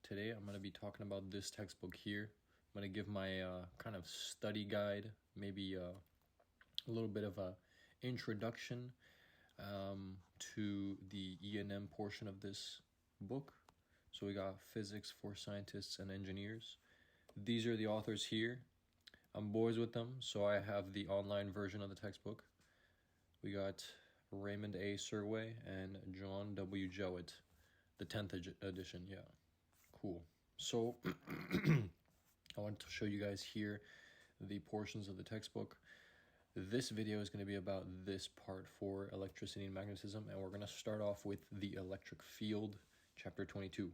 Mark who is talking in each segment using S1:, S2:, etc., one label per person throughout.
S1: Today I'm going to be talking about this textbook here. I'm going to give my kind of study guide, maybe a little bit of a introduction to the E&M portion of this book. So we got Physics for Scientists and Engineers. These are the authors here. I'm boys with them, so I have the online version of the textbook. We got Raymond A. Surway and John W. Jowett, the 10th edition, yeah. Cool. So I want to show you guys here the portions of the textbook. This video is going to be about this part for electricity and magnetism, and we're going to start off with the electric field, chapter 22.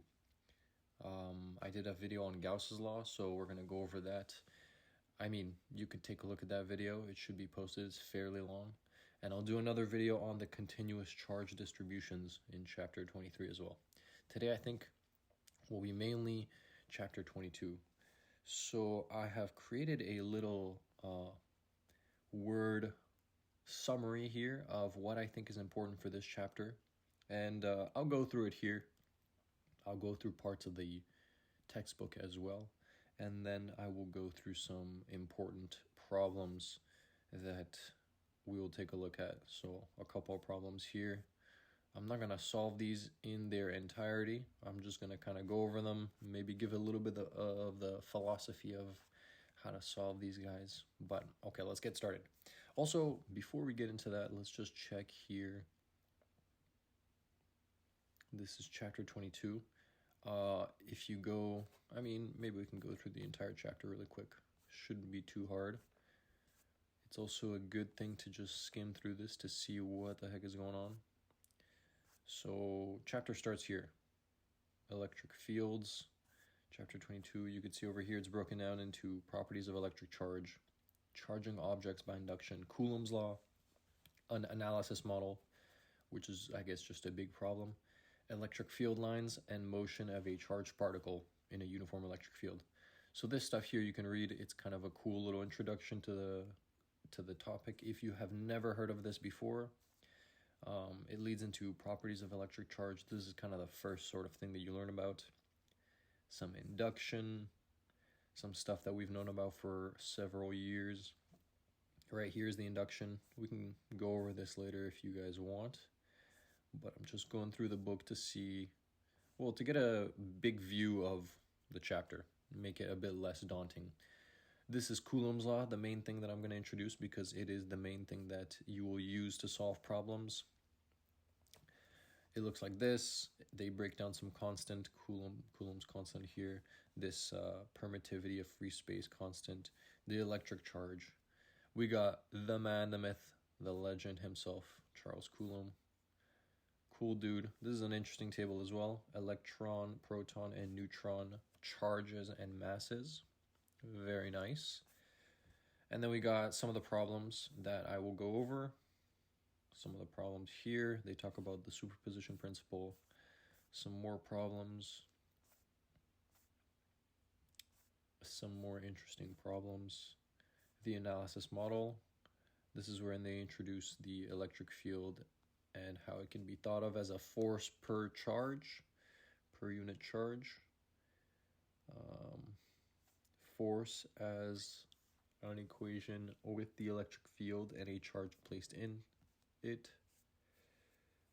S1: I did a video on Gauss's law, so we're going to go over that. I mean, you could take a look at that video. It should be posted. It's fairly long. And I'll do another video on the continuous charge distributions in chapter 23 as well. Today, I think, will be mainly chapter 22. So I have created a little word summary here of what I think is important for this chapter. And I'll go through it here. I'll go through parts of the textbook as well. And then I will go through some important problems that we will take a look at. So a couple of problems here. I'm not going to solve these in their entirety. I'm just going to kind of go over them, maybe give a little bit of the philosophy of how to solve these guys. But okay, let's get started. Also, before we get into that, let's just check here. This is chapter 22. If you go, I mean, maybe we can go through the entire chapter really quick. Shouldn't be too hard. It's also a good thing to just skim through this to see what the heck is going on. So chapter starts here. Electric fields, chapter 22. You can see over here it's broken down into properties of electric charge, charging objects by induction, Coulomb's law, an analysis model, which is, I guess, just a big problem, electric field lines, and motion of a charged particle in a uniform electric field. So this stuff here you can read. It's kind of a cool little introduction to the topic. If you have never heard of this before, it leads into properties of electric charge. This is kind of the first sort of thing that you learn about. Some induction, some stuff that we've known about for several years. Right here's the induction. We can go over this later if you guys want. But I'm just going through the book to see, well, to get a big view of the chapter, make it a bit less daunting. This is Coulomb's law, the main thing that I'm going to introduce because it is the main thing that you will use to solve problems. It looks like this. They break down some constant, Coulomb's constant here, this permittivity of free space constant, the electric charge. We got the man, the myth, the legend himself, Charles Coulomb. Cool dude. This is an interesting table as well. Electron, proton, and neutron charges and masses. Very nice. And then we got some of the problems that I will go over. Some of the problems here. They talk about the superposition principle. Some more problems. Some more interesting problems. The analysis model. This is where they introduce the electric field and how it can be thought of as a force per charge, per unit charge. Force as an equation with the electric field and a charge placed in it.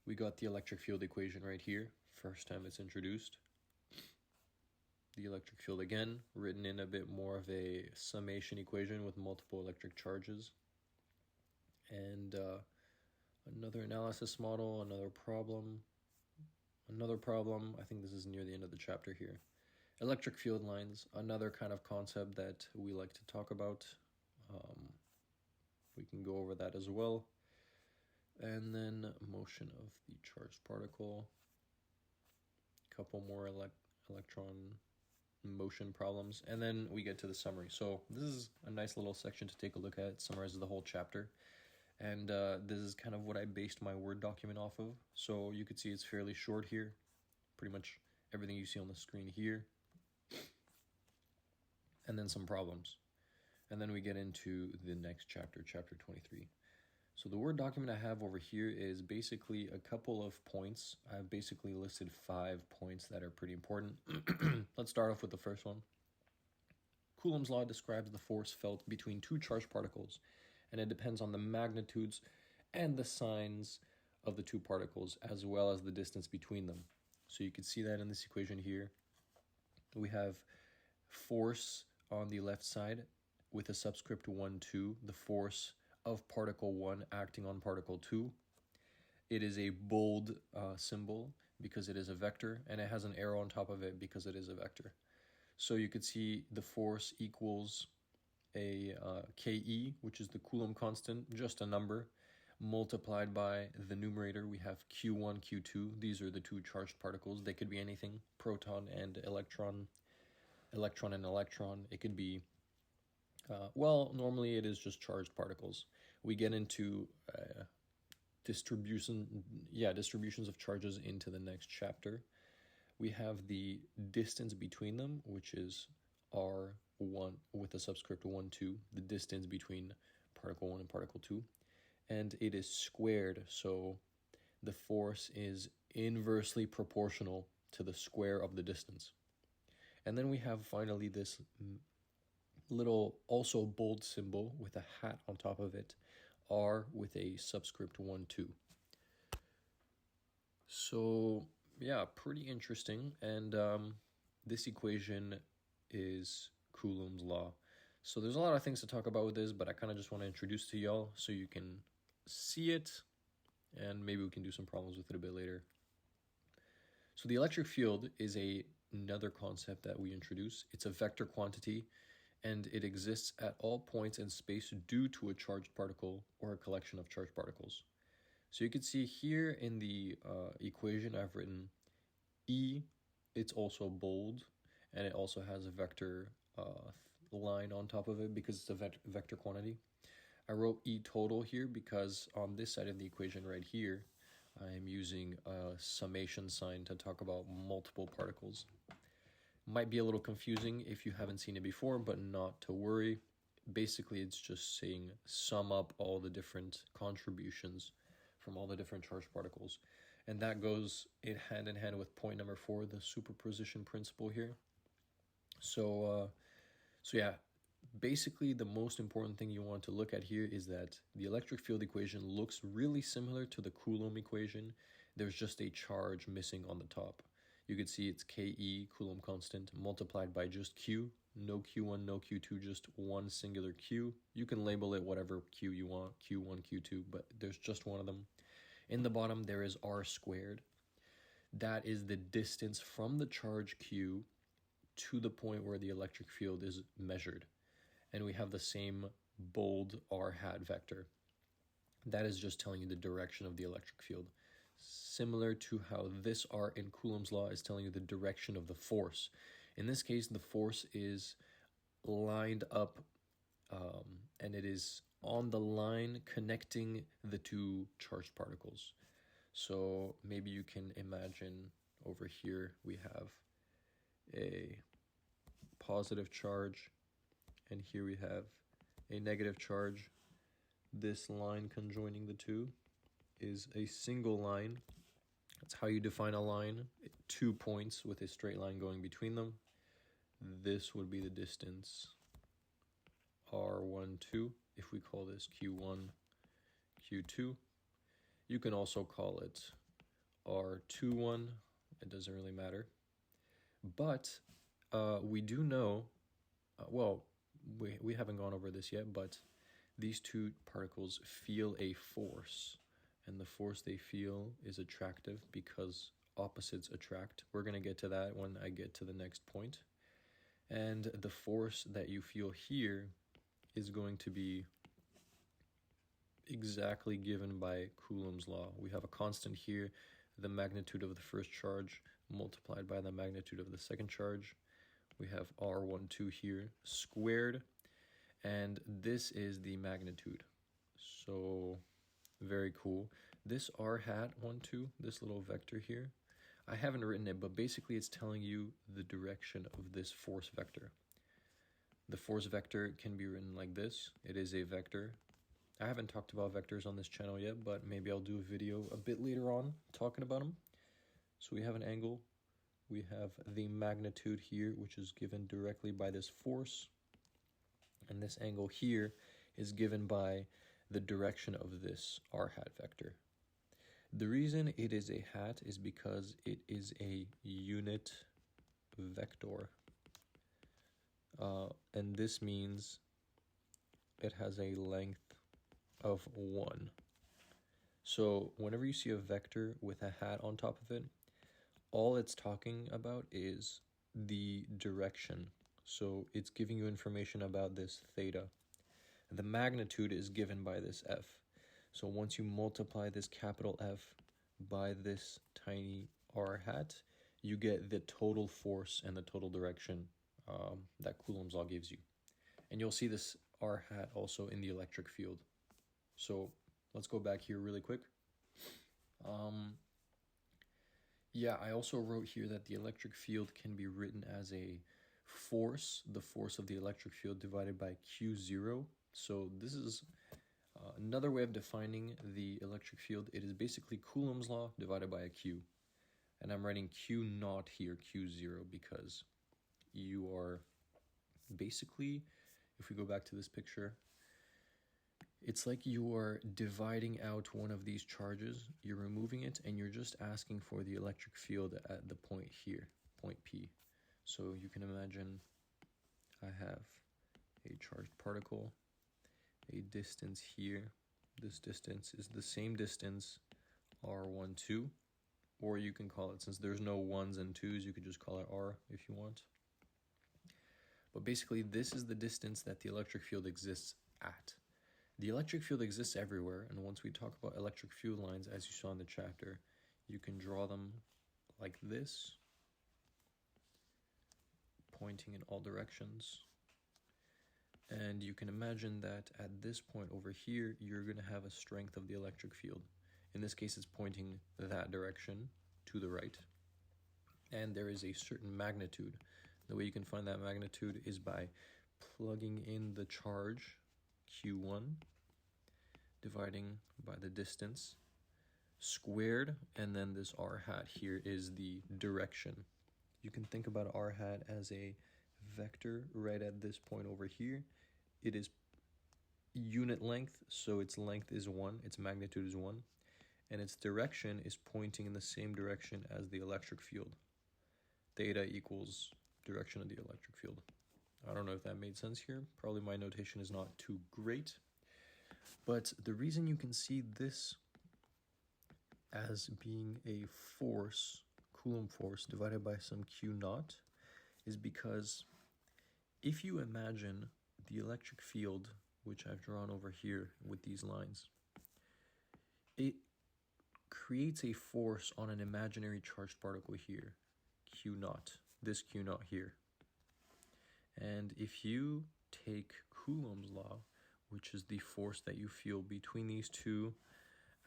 S1: We got the electric field equation right here, first time it's introduced. The electric field again, written in a bit more of a summation equation with multiple electric charges. And another analysis model, another problem. I think this is near the end of the chapter here. Electric field lines, another kind of concept that we like to talk about. We can go over that as well. And then motion of the charged particle. A couple more electron motion problems. And then we get to the summary. So this is a nice little section to take a look at. It summarizes the whole chapter. And this is kind of what I based my Word document off of. So you could see it's fairly short here. Pretty much everything you see on the screen here. And then some problems. And then we get into the next chapter, chapter 23. So the Word document I have over here is basically a couple of points. I've basically listed 5 points that are pretty important. Let's start off with the first one. Coulomb's law describes the force felt between two charged particles, and it depends on the magnitudes and the signs of the two particles, as well as the distance between them. So you can see that in this equation here. We have force on the left side with a subscript 1, 2, the force of particle 1 acting on particle 2. It is a bold symbol because it is a vector, and it has an arrow on top of it because it is a vector. So you could see the force equals a Ke, which is the Coulomb constant, just a number, multiplied by the numerator. We have Q1, Q2. These are the two charged particles. They could be anything, proton and electron, electron and electron. It could be, well, normally it is just charged particles. We get into distributions of charges into the next chapter. We have the distance between them, which is R1 with a subscript 1, 2, the distance between particle 1 and particle 2. And it is squared, so the force is inversely proportional to the square of the distance. And then we have finally this little also bold symbol with a hat on top of it, R with a subscript 1, 2. So yeah, pretty interesting. And this equation is Coulomb's law. So there's a lot of things to talk about with this, but I kind of just want to introduce to y'all so you can see it, and maybe we can do some problems with it a bit later. So the electric field is another concept that we introduce. It's a vector quantity, and it exists at all points in space due to a charged particle or a collection of charged particles. So you can see here in the equation I've written E, it's also bold, and it also has a vector line on top of it because it's a vector quantity. I wrote E total here because on this side of the equation right here, I am using a summation sign to talk about multiple particles. Might be a little confusing if you haven't seen it before, but not to worry. Basically, it's just saying sum up all the different contributions from all the different charged particles. And that goes hand in hand with point number 4, the superposition principle here. So yeah, basically the most important thing you want to look at here is that the electric field equation looks really similar to the Coulomb equation. There's just a charge missing on the top. You can see it's Ke, Coulomb constant, multiplied by just Q. No Q1, no Q2, just one singular Q. You can label it whatever Q you want, Q1, Q2, but there's just one of them. In the bottom, there is R squared. That is the distance from the charge Q to the point where the electric field is measured. And we have the same bold R hat vector. That is just telling you the direction of the electric field. Similar to how this R in Coulomb's law is telling you the direction of the force. In this case, the force is lined up and it is on the line connecting the two charged particles. So maybe you can imagine over here we have a positive charge, and here we have a negative charge. This line conjoining the two is a single line. That's how you define a line. 2 points with a straight line going between them. This would be the distance R1, 2. If we call this Q1, Q2. You can also call it R21. It doesn't really matter. But we do know, we haven't gone over this yet, but these two particles feel a force. And the force they feel is attractive because opposites attract. We're going to get to that when I get to the next point. And the force that you feel here is going to be exactly given by Coulomb's law. We have a constant here, the magnitude of the first charge multiplied by the magnitude of the second charge. We have R12 here squared, and this is the magnitude. So very cool. This R hat 1, 2, this little vector here, I haven't written it, but basically it's telling you the direction of this force vector. The force vector can be written like this. It is a vector. I haven't talked about vectors on this channel yet, but maybe I'll do a video a bit later on talking about them. So we have an angle, we have the magnitude here, which is given directly by this force, and this angle here is given by the direction of this r hat vector. The reason it is a hat is because it is a unit vector, and this means it has a length of 1. So whenever you see a vector with a hat on top of it, all it's talking about is the direction. So it's giving you information about this theta. The magnitude is given by this f. So once you multiply this capital F by this tiny r hat, you get the total force and the total direction that Coulomb's law gives you. And you'll see this r hat also in the electric field. So let's go back here really quick. Yeah, I also wrote here that the electric field can be written as a force, the force of the electric field divided by Q0. So this is another way of defining the electric field. It is basically Coulomb's law divided by a Q. And I'm writing Q naught here, Q0, because you are basically, if we go back to this picture, it's like you are dividing out one of these charges, you're removing it, and you're just asking for the electric field at the point here, point P. So you can imagine I have a charged particle, a distance here. This distance is the same distance, r12, or you can call it, since there's no 1s and 2s, you could just call it r if you want. But basically, this is the distance that the electric field exists at. The electric field exists everywhere, and once we talk about electric field lines, as you saw in the chapter, you can draw them like this, pointing in all directions. And you can imagine that at this point over here, you're going to have a strength of the electric field. In this case, it's pointing that direction to the right. And there is a certain magnitude. The way you can find that magnitude is by plugging in the charge, Q1, dividing by the distance, squared, and then this r hat here is the direction. You can think about r hat as a vector right at this point over here. It is unit length, so its length is 1, its magnitude is 1, and its direction is pointing in the same direction as the electric field. Theta equals direction of the electric field. I don't know if that made sense here. Probably my notation is not too great. But the reason you can see this as being a force, Coulomb force, divided by some Q naught, is because if you imagine the electric field, which I've drawn over here with these lines, it creates a force on an imaginary charged particle here, Q naught, this Q naught here. And if you take Coulomb's law, which is the force that you feel between these two,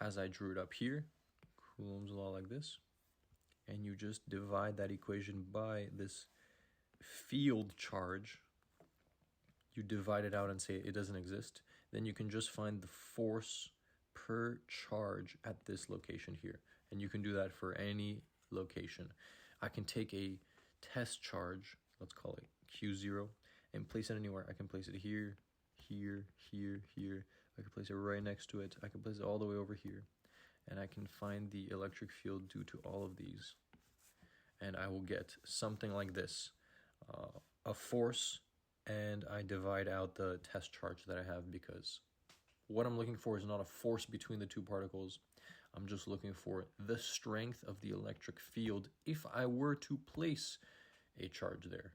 S1: as I drew it up here, Coulomb's law like this, and you just divide that equation by this field charge, you divide it out and say it doesn't exist, then you can just find the force per charge at this location here. And you can do that for any location. I can take a test charge, let's call it Q0, and place it anywhere. I can place it here, here, here, here. I can place it right next to it. I can place it all the way over here. And I can find the electric field due to all of these. And I will get something like this. A force, and I divide out the test charge that I have, because what I'm looking for is not a force between the two particles. I'm just looking for the strength of the electric field if I were to place a charge there.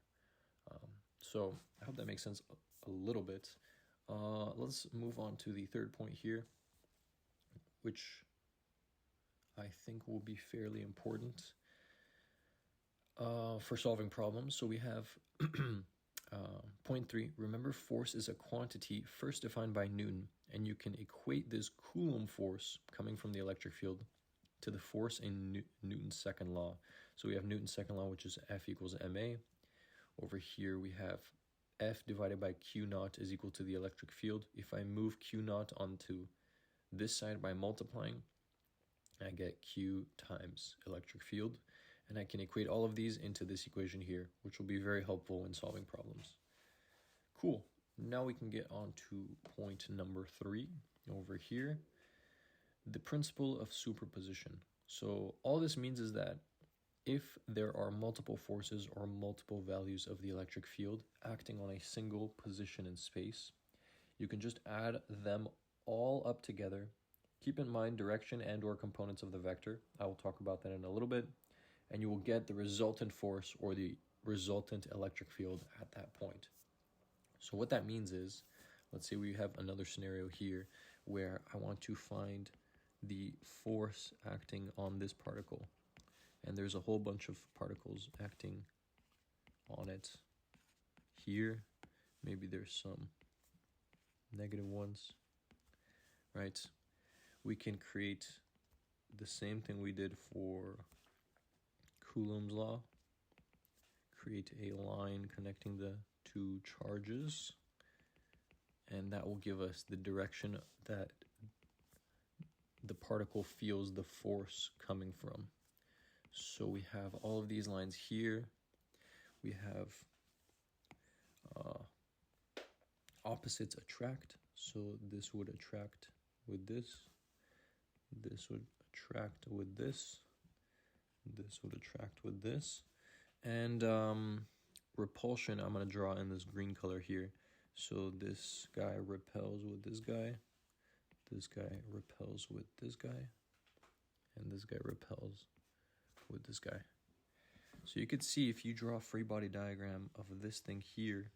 S1: So I hope that makes sense a little bit. Let's move on to the third point here, which I think will be fairly important for solving problems. So we have point 3. Remember, force is a quantity first defined by Newton, and you can equate this Coulomb force coming from the electric field to the force in Newton's second law. So we have Newton's second law, which is F equals ma. Over here we have F divided by Q naught is equal to the electric field. If I move Q naught onto this side by multiplying, I get Q times electric field. And I can equate all of these into this equation here, which will be very helpful when solving problems. Cool. Now we can get on to point number 3 over here. The principle of superposition. So all this means is that if there are multiple forces or multiple values of the electric field acting on a single position in space, you can just add them all up together. Keep in mind direction and or components of the vector. I will talk about that in a little bit. And you will get the resultant force or the resultant electric field at that point. So what that means is, let's say we have another scenario here where I want to find the force acting on this particle. And there's a whole bunch of particles acting on it here. Maybe there's some negative ones, right? We can create the same thing we did for Coulomb's law. Create a line connecting the two charges, and that will give us the direction that the particle feels the force coming from. So we have all of these lines here. We have opposites attract. So this would attract with this. This would attract with this. This would attract with this. And repulsion, I'm going to draw in this green color here. So this guy repels with this guy. This guy repels with this guy. And this guy repels with this guy. So you could see if you draw a free body diagram of this thing here,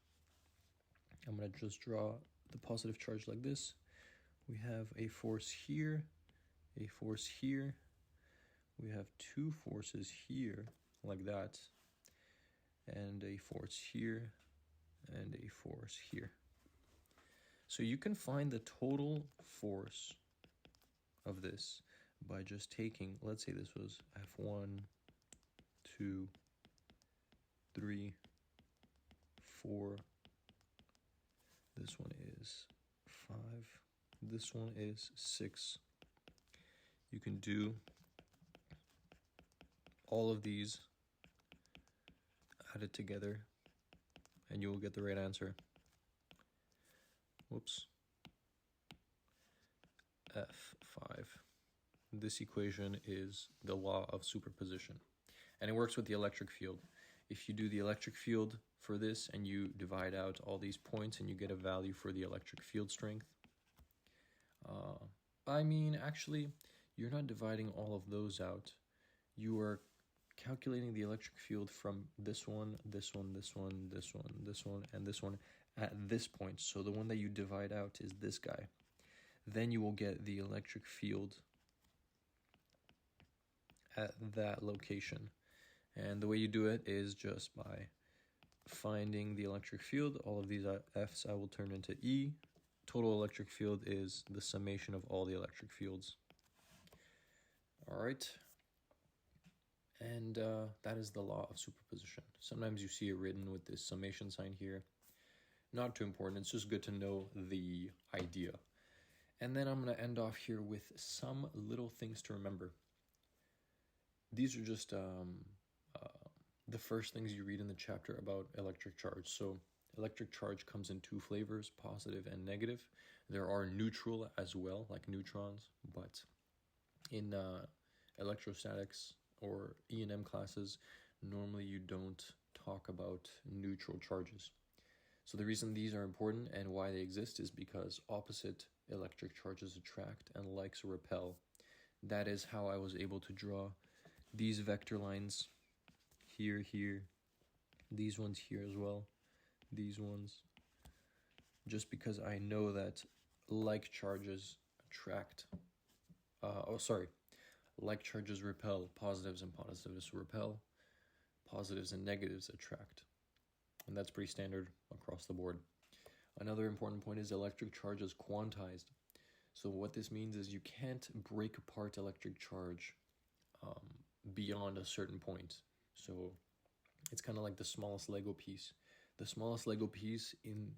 S1: I'm going to just draw the positive charge like this. We have a force here, a force here. We have two forces here like that, and a force here, and a force here. So you can find the total force of this by just taking, let's say this was F1, 2, 3, 4. This one is 5. This one is 6. You can do all of these added together and you will get the right answer. Whoops. F5. This equation is the law of superposition, and it works with the electric field. If you do the electric field for this and you divide out all these points and you get a value for the electric field strength, actually, you're not dividing all of those out. You are calculating the electric field from this one, this one, this one, this one, this one, and this one at this point. So the one that you divide out is this guy. Then you will get the electric field at that location. And the way you do it is just by finding the electric field. All of these F's I will turn into E. Total electric field is the summation of all the electric fields. All right. And that is the law of superposition. Sometimes you see it written with this summation sign here. Not too important. It's just good to know the idea. And then I'm going to end off here with some little things to remember. These are just the first things you read in the chapter about electric charge. So electric charge comes in two flavors, positive and negative. There are neutral as well, like neutrons, but in electrostatics or E&M classes, normally you don't talk about neutral charges. So the reason these are important and why they exist is because opposite electric charges attract and likes repel. That is how I was able to draw these vector lines here, here, these ones here as well, these ones, just because I know that like charges attract, like charges repel, positives and positives repel, positives and negatives attract. And that's pretty standard across the board. Another important point is electric charge is quantized. So what this means is you can't break apart electric charge beyond a certain point. So it's kind of like the smallest Lego piece. The smallest Lego piece in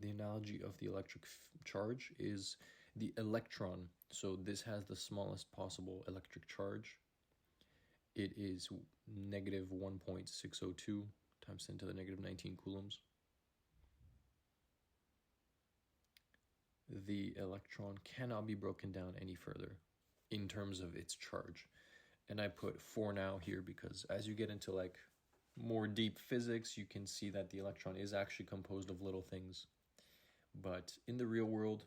S1: the analogy of the electric charge is the electron. So this has the smallest possible electric charge. It is negative 1.602 times 10 to the negative 19 coulombs. The electron cannot be broken down any further in terms of its charge. And I put 4 now here because as you get into like more deep physics, you can see that the electron is actually composed of little things. But in the real world,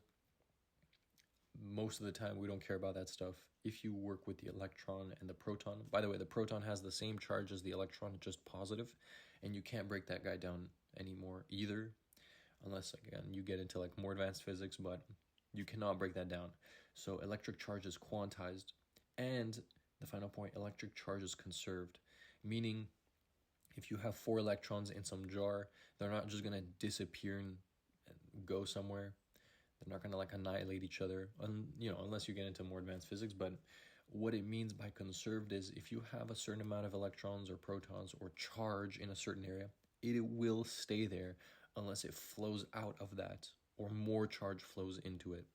S1: most of the time we don't care about that stuff. If you work with the electron and the proton, by the way, the proton has the same charge as the electron, just positive, and you can't break that guy down anymore either, unless again you get into like more advanced physics, but you cannot break that down. So electric charge is quantized, and the final point, electric charge is conserved, meaning if you have 4 electrons in some jar, they're not just gonna disappear and go somewhere. They're not gonna like annihilate each other, unless you get into more advanced physics. But what it means by conserved is if you have a certain amount of electrons or protons or charge in a certain area, it will stay there unless it flows out of that or more charge flows into it.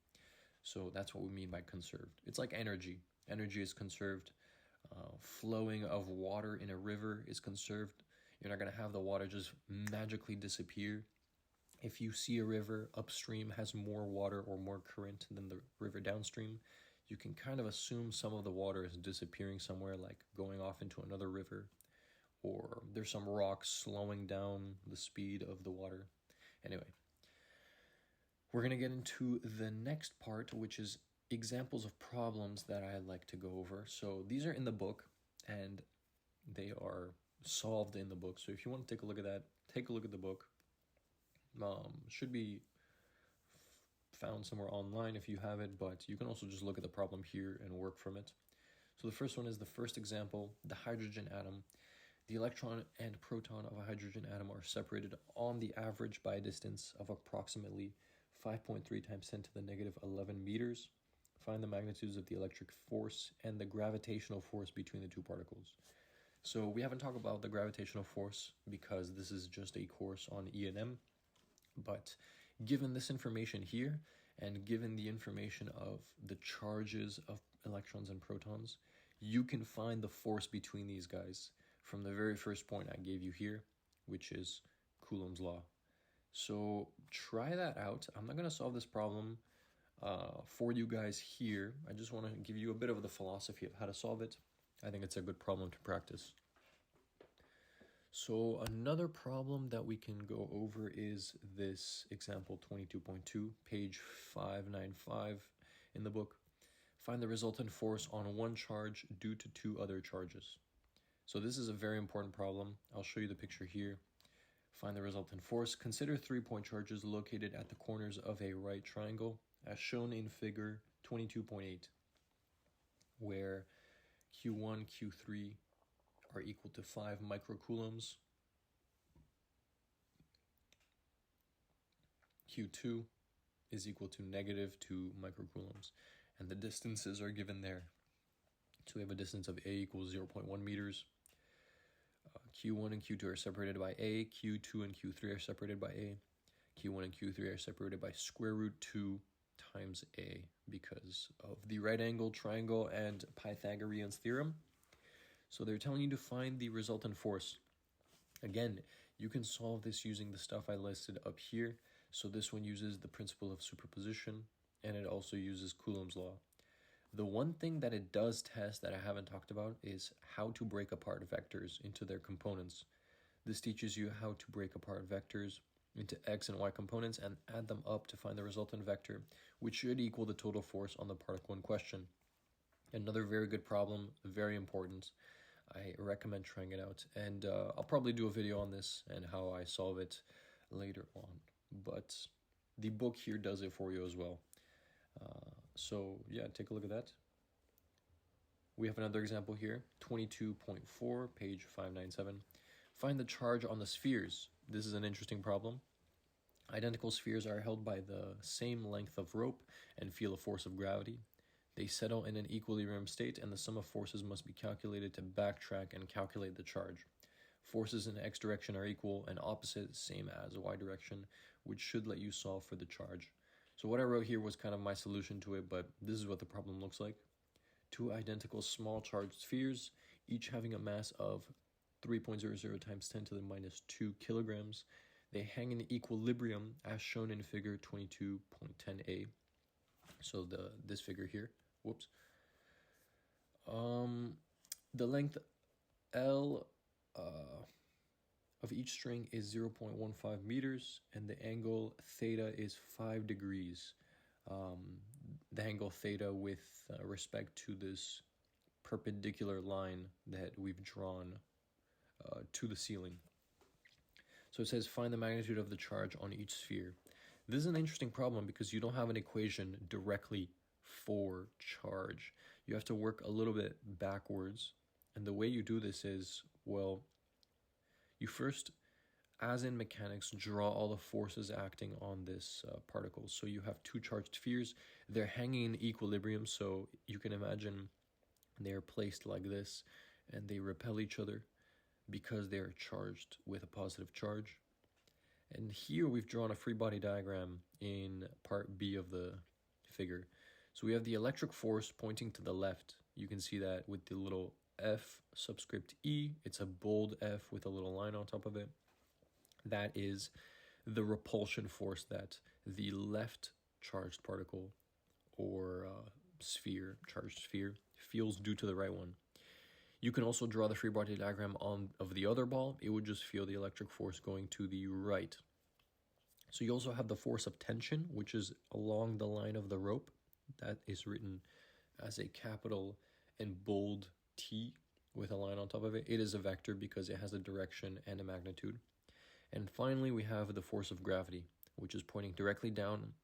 S1: So that's what we mean by conserved. It's like energy. Energy is conserved. Flowing of water in a river is conserved. You're not going to have the water just magically disappear. If you see a river upstream has more water or more current than the river downstream, you can kind of assume some of the water is disappearing somewhere, like going off into another river, or there's some rocks slowing down the speed of the water. Anyway, we're going to get into the next part, which is examples of problems that I like to go over. So these are in the book, and they are solved in the book. So if you want to take a look at that, take a look at the book. Should be found somewhere online if you have it, but you can also just look at the problem here and work from it. So the first one is the first example, the hydrogen atom. The electron and proton of a hydrogen atom are separated on the average by a distance of approximately 5.3 times 10 to the negative 11 meters. Find the magnitudes of the electric force and the gravitational force between the two particles. So we haven't talked about the gravitational force because this is just a course on E&M. But given this information here, and given the information of the charges of electrons and protons, you can find the force between these guys from the very first point I gave you here, which is Coulomb's law. So try that out. I'm not going to solve this problem for you guys here. I just want to give you a bit of the philosophy of how to solve it. I think it's a good problem to practice. So another problem that we can go over is this example 22.2, page 595 in the book. Find the resultant force on one charge due to 2 other charges. So this is a very important problem. I'll show you the picture here. Find the resultant force. Consider 3-point charges located at the corners of a right triangle, as shown in figure 22.8, where Q1, Q3 are equal to 5 microcoulombs. Q2 is equal to negative 2 microcoulombs. And the distances are given there. So we have a distance of A equals 0.1 meters. Q1 and Q2 are separated by A. Q2 and Q3 are separated by A. Q1 and Q3 are separated by square root 2 times A because of the right angle triangle and Pythagorean's theorem. So they're telling you to find the resultant force. Again, you can solve this using the stuff I listed up here. So this one uses the principle of superposition, and it also uses Coulomb's law. The one thing that it does test that I haven't talked about is how to break apart vectors into their components. This teaches you how to break apart vectors into x and y components and add them up to find the resultant vector, which should equal the total force on the particle in question. Another very good problem, very important. I recommend trying it out, and I'll probably do a video on this and how I solve it later on, but the book here does it for you as well. So yeah, take a look at that. We have another example here, 22.4, page 597. Find the charge on the spheres. This is an interesting problem. Identical spheres are held by the same length of rope and feel a force of gravity. They settle in an equilibrium state, and the sum of forces must be calculated to backtrack and calculate the charge. forces in x direction are equal and opposite, same as y direction, which should let you solve for the charge. So what I wrote here was kind of my solution to it, but this is what the problem looks like. Two identical small charged spheres, each having a mass of 3.00 times 10 to the minus 2 kilograms. They hang in equilibrium as shown in figure 22.10a. So this figure here, whoops. The length L of each string is 0.15 meters, and the angle theta is 5 degrees. The angle theta with respect to this perpendicular line that we've drawn to the ceiling. So it says find the magnitude of the charge on each sphere. This is an interesting problem because you don't have an equation directly for charge. You have to work a little bit backwards. And the way you do this is, well, you first, as in mechanics, draw all the forces acting on this particle. So you have two charged spheres. They're hanging in equilibrium, so you can imagine they're placed like this, and they repel each other because they are charged with a positive charge. And here we've drawn a free body diagram in part B of the figure. So we have the electric force pointing to the left. You can see that with the little F subscript E. It's a bold F with a little line on top of it. That is the repulsion force that the left charged particle or charged sphere, feels due to the right one. You can also draw the free body diagram of the other ball. It would just feel the electric force going to the right. So you also have the force of tension, which is along the line of the rope. That is written as a capital and bold T with a line on top of it. It is a vector because it has a direction and a magnitude. And finally, we have the force of gravity, which is pointing directly down,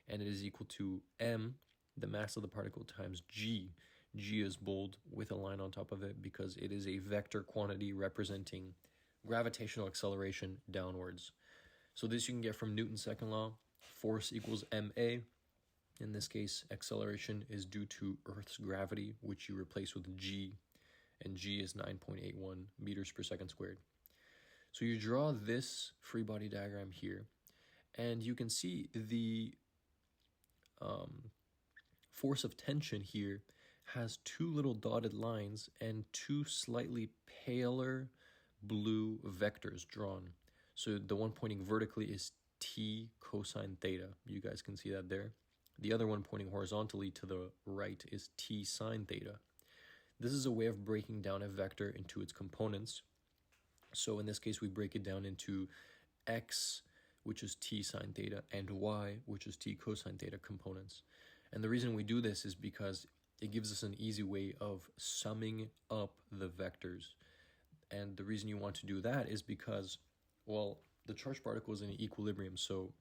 S1: and it is equal to m, the mass of the particle, times g. G is bold with a line on top of it because it is a vector quantity representing gravitational acceleration downwards. So this you can get from Newton's second law. Force equals ma. In this case, acceleration is due to Earth's gravity, which you replace with g, and g is 9.81 meters per second squared. So you draw this free body diagram here, and you can see the force of tension here has two little dotted lines and two slightly paler blue vectors drawn. So the one pointing vertically is t cosine theta. You guys can see that there. The other one pointing horizontally to the right is t sine theta. This is a way of breaking down a vector into its components. So in this case, we break it down into x, which is t sine theta, and y, which is t cosine theta components. And the reason we do this is because it gives us an easy way of summing up the vectors. And the reason you want to do that is because, well, the charged particle is in equilibrium, so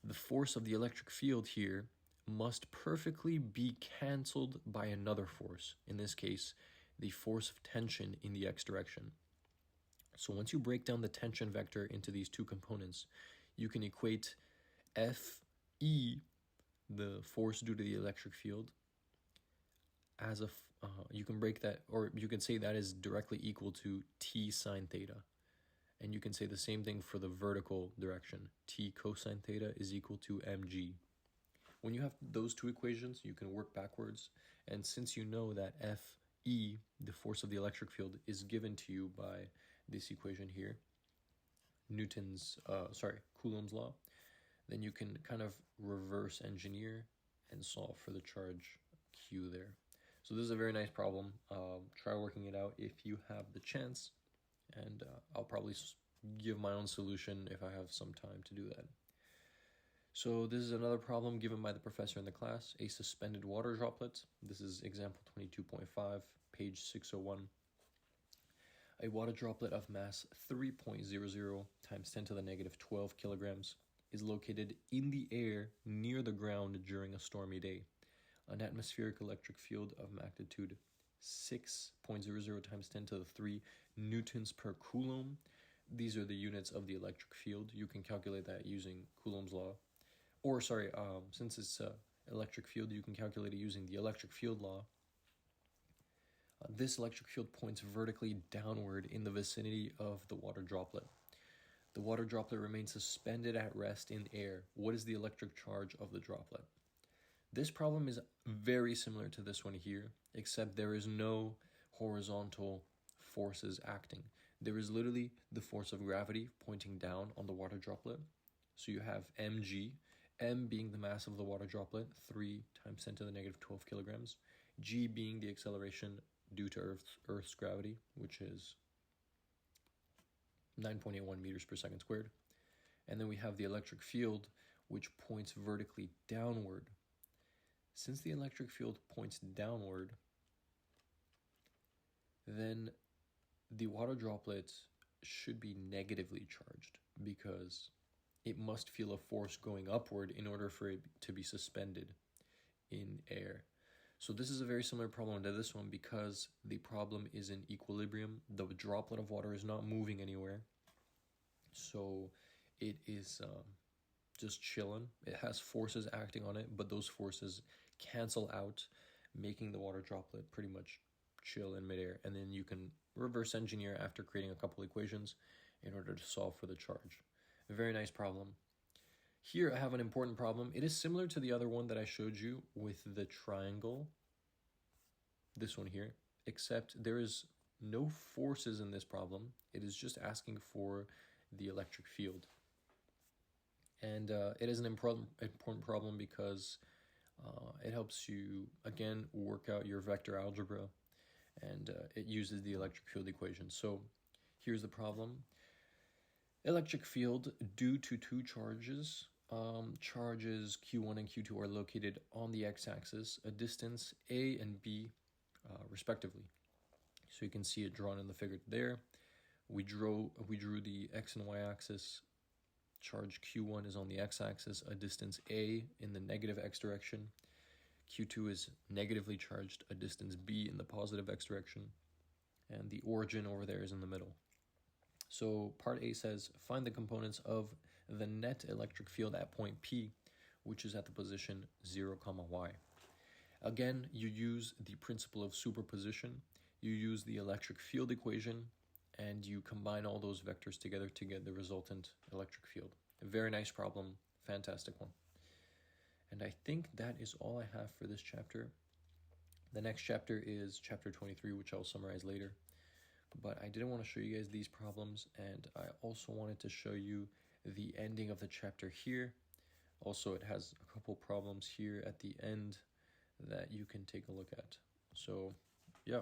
S1: the force of the electric field here must perfectly be cancelled by another force, in this case, the force of tension in the x direction. So once you break down the tension vector into these two components, you can equate Fe, the force due to the electric field, as a you can break that, or you can say that is directly equal to t sine theta. And you can say the same thing for the vertical direction. T cosine theta is equal to mg. When you have those two equations, you can work backwards. And since you know that Fe, the force of the electric field, is given to you by this equation here, Coulomb's law, then you can kind of reverse engineer and solve for the charge Q there. So this is a very nice problem. Try working it out if you have the chance, and I'll probably give my own solution if I have some time to do that. So this is another problem given by the professor in the class, a suspended water droplet. This is example 22.5, page 601. A water droplet of mass 3.00 times 10 to the negative 12 kilograms is located in the air near the ground during a stormy day. An atmospheric electric field of magnitude 6.00 times 10 to the 3 newtons per coulomb. These are the units of the electric field. You can calculate that using Coulomb's law. Or, since it's electric field, you can calculate it using the electric field law. This electric field points vertically downward in the vicinity of the water droplet. The water droplet remains suspended at rest in air. What is the electric charge of the droplet? This problem is very similar to this one here, except there is no horizontal forces acting. There is literally the force of gravity pointing down on the water droplet. So you have mg, m being the mass of the water droplet, 3 times 10 to the negative 12 kilograms, g being the acceleration due to Earth's gravity, which is 9.81 meters per second squared. And then we have the electric field, which points vertically downward. Since the electric field points downward, then the water droplet should be negatively charged because it must feel a force going upward in order for it to be suspended in air. So this is a very similar problem to this one because the problem is in equilibrium. The droplet of water is not moving anywhere. So it is just chilling. It has forces acting on it, but those forces cancel out, making the water droplet pretty much chill in midair. And then you can reverse engineer after creating a couple equations in order to solve for the charge. A very nice problem. Here I have an important problem. It is similar to the other one that I showed you with the triangle, this one here, except there is no forces in this problem. It is just asking for the electric field. And it is an important problem because it helps you, again, work out your vector algebra, and it uses the electric field equation. So here's the problem. Electric field due to two charges. Charges Q1 and Q2 are located on the x-axis, a distance a and b, respectively. So you can see it drawn in the figure there. We drew the x and y-axis. Charge Q1 is on the x-axis, a distance a in the negative x direction. Q2 is negatively charged, a distance b in the positive x direction. And the origin over there is in the middle. So part A says, find the components of the net electric field at point P, which is at the position 0, y. Again, you use the principle of superposition. You use the electric field equation, and you combine all those vectors together to get the resultant electric field. A very nice problem, fantastic one. And I think that is all I have for this chapter. The next chapter is chapter 23, which I'll summarize later. But I didn't want to show you guys these problems, and I also wanted to show you the ending of the chapter here. Also, it has a couple problems here at the end that you can take a look at. So, yeah.